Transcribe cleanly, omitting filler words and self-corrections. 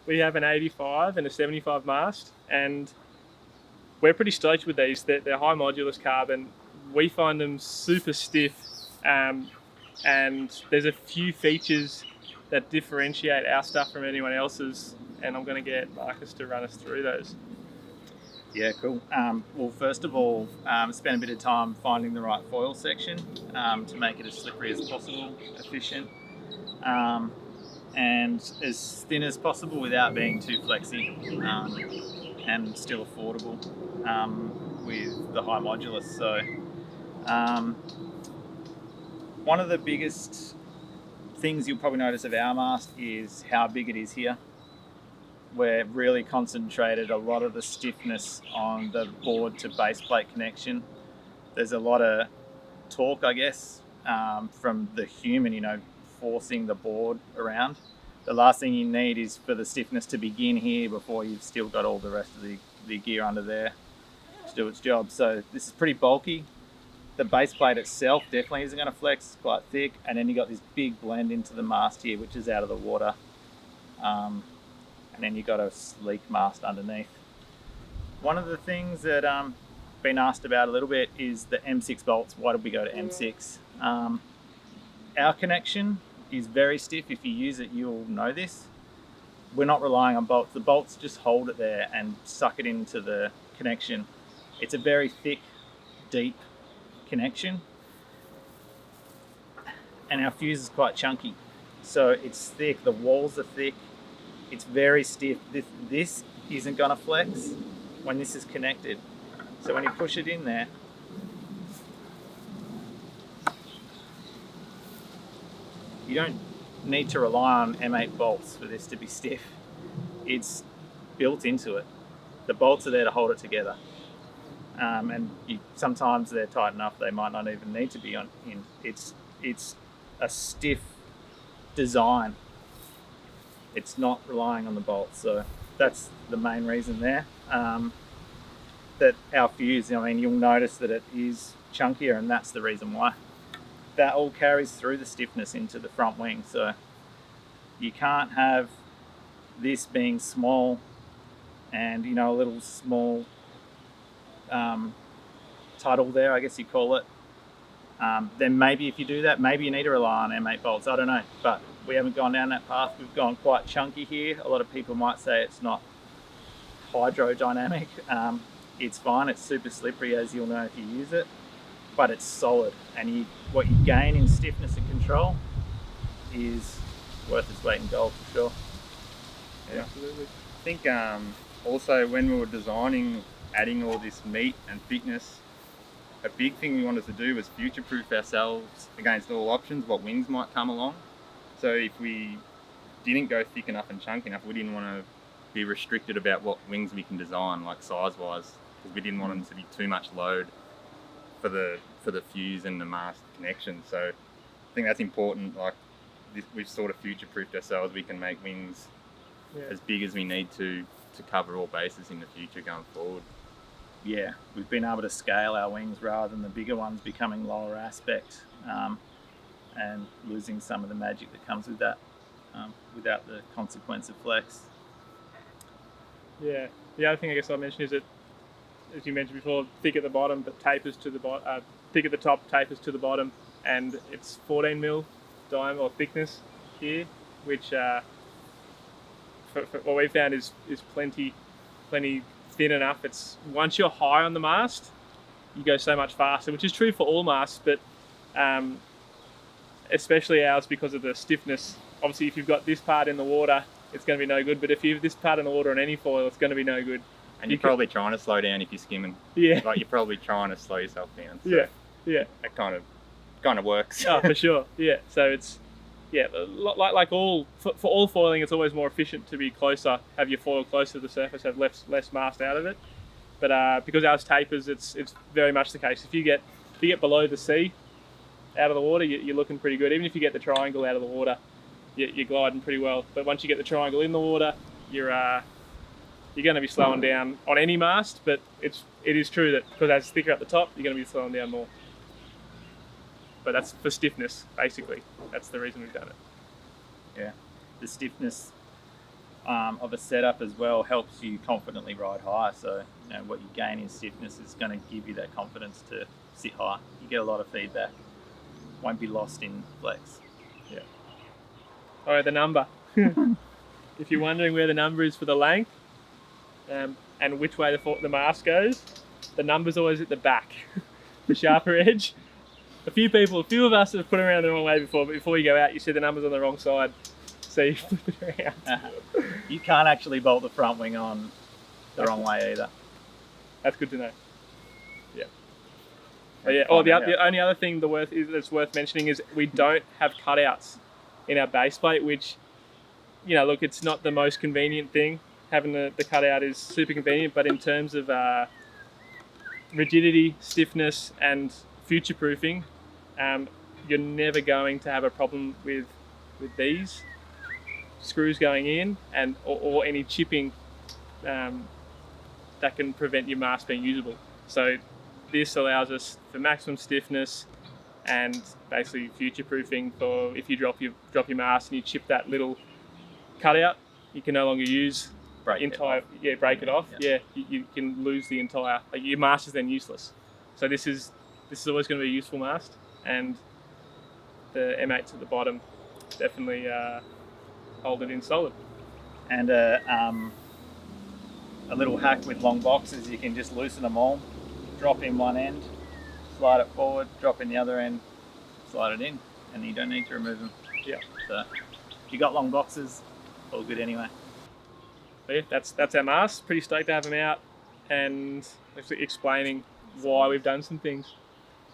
we have an 85 and a 75 mast, and we're pretty stoked with these. They're high modulus carbon. We find them super stiff, and there's a few features that differentiate our stuff from anyone else's, and I'm going to get Marcus to run us through those. Yeah, cool. Well, first of all, spend a bit of time finding the right foil section to make it as slippery as possible, efficient, and as thin as possible without being too flexy, and still affordable with the high modulus. So one of the biggest things you'll probably notice of our mast is how big it is here. We're really concentrated a lot of the stiffness on the board to base plate connection. There's a lot of torque, I guess, from the human, forcing the board around. The last thing you need is for the stiffness to begin here before you've still got all the rest of the gear under there to do its job. So this is pretty bulky. The base plate itself definitely isn't going to flex, it's quite thick, and then you got this big blend into the mast here, which is out of the water. And then you've got a sleek mast underneath. One of the things that been asked about a little bit is the M6 bolts. Why did we go to M6? Our connection is very stiff. If you use it, you'll know this. We're not relying on bolts. The bolts just hold it there and suck it into the connection. It's a very thick, deep connection. And our fuse is quite chunky. So it's thick, the walls are thick. It's very stiff. This isn't going to flex when this is connected. So when you push it in there, you don't need to rely on M8 bolts for this to be stiff. It's built into it. The bolts are there to hold it together. And sometimes they're tight enough they might not even need to be in. It's a stiff design. It's not relying on the bolts, so that's the main reason there. That our fuse, you'll notice that it is chunkier, and that's the reason why. That all carries through the stiffness into the front wing, so you can't have this being small and a little small tuttle there, I guess you call it. Then maybe if you do that, maybe you need to rely on M8 bolts, I don't know, but we haven't gone down that path. We've gone quite chunky here. A lot of people might say it's not hydrodynamic. It's fine, it's super slippery, as you'll know if you use it, but it's solid, and what you gain in stiffness and control is worth its weight in gold for sure. Yeah, absolutely. I think also when we were designing, adding all this meat and thickness, a big thing we wanted to do was future-proof ourselves against all options, what wings might come along. So if we didn't go thick enough and chunky enough, we didn't want to be restricted about what wings we can design, like size-wise, because we didn't want them to be too much load for the fuse and the mast connection. So I think that's important. Like we've sort of future-proofed ourselves. We can make wings as big as we need to cover all bases in the future going forward. Yeah, we've been able to scale our wings rather than the bigger ones becoming lower aspect, and losing some of the magic that comes with that, without the consequence of flex. Yeah, the other thing I guess I'll mention is that, as you mentioned before, thick at the bottom but tapers to the bottom. Thick at the top, tapers to the bottom, and it's 14 mil diameter or thickness here, which for what we found is plenty thin enough. It's once you're high on the mast, you go so much faster, which is true for all masts, but especially ours because of the stiffness. Obviously, if you've got this part in the water, it's going to be no good. But if you have this part in the water on any foil, it's going to be no good. And you're probably trying to slow down if you're skimming. Yeah. Like you're probably trying to slow yourself down. So yeah. That kind of works. Oh, for sure. Yeah. So it's like all for all foiling, it's always more efficient to be closer, have your foil closer to the surface, have less mast out of it. But because ours tapers, it's very much the case. If you get below the sea, out of the water, you're looking pretty good. Even if you get the triangle out of the water, you're gliding pretty well. But once you get the triangle in the water, you're going to be slowing down on any mast. But it is true that because it's thicker at the top, you're going to be slowing down more. But that's for stiffness, basically. That's the reason we've done it. Yeah, the stiffness of a setup as well helps you confidently ride high. So what you gain in stiffness is going to give you that confidence to sit high. You get a lot of feedback. Won't be lost in flex. All right, the number. If you're wondering where the number is for the length and which way the mast goes, the number's always at the back, the sharper edge. A few of us have put it around the wrong way before, but before you go out, you see the number's on the wrong side, so you flip it around. You can't actually bolt the front wing on the wrong way either. That's good to know. Yeah. But yeah. The only other thing that's worth mentioning is we don't have cutouts in our base plate, which, look, it's not the most convenient thing. Having the cutout is super convenient, but in terms of rigidity, stiffness, and future-proofing, you're never going to have a problem with these screws going in or any chipping that can prevent your mast being usable. So this allows us for maximum stiffness and basically future-proofing for if you drop your mast and you chip that little cutout, you can no longer use break it off. Yeah, you can lose the entire. Your mast is then useless. So this is always going to be a useful mast, and the M8s at the bottom definitely hold it in solid. And a little hack with long boxes, you can just loosen them all, drop in one end, slide it forward, drop in the other end, slide it in, and you don't need to remove them. Yeah. So if you got long boxes, all good anyway. But yeah, that's our mast. Pretty stoked to have them out and actually explaining why we've done some things.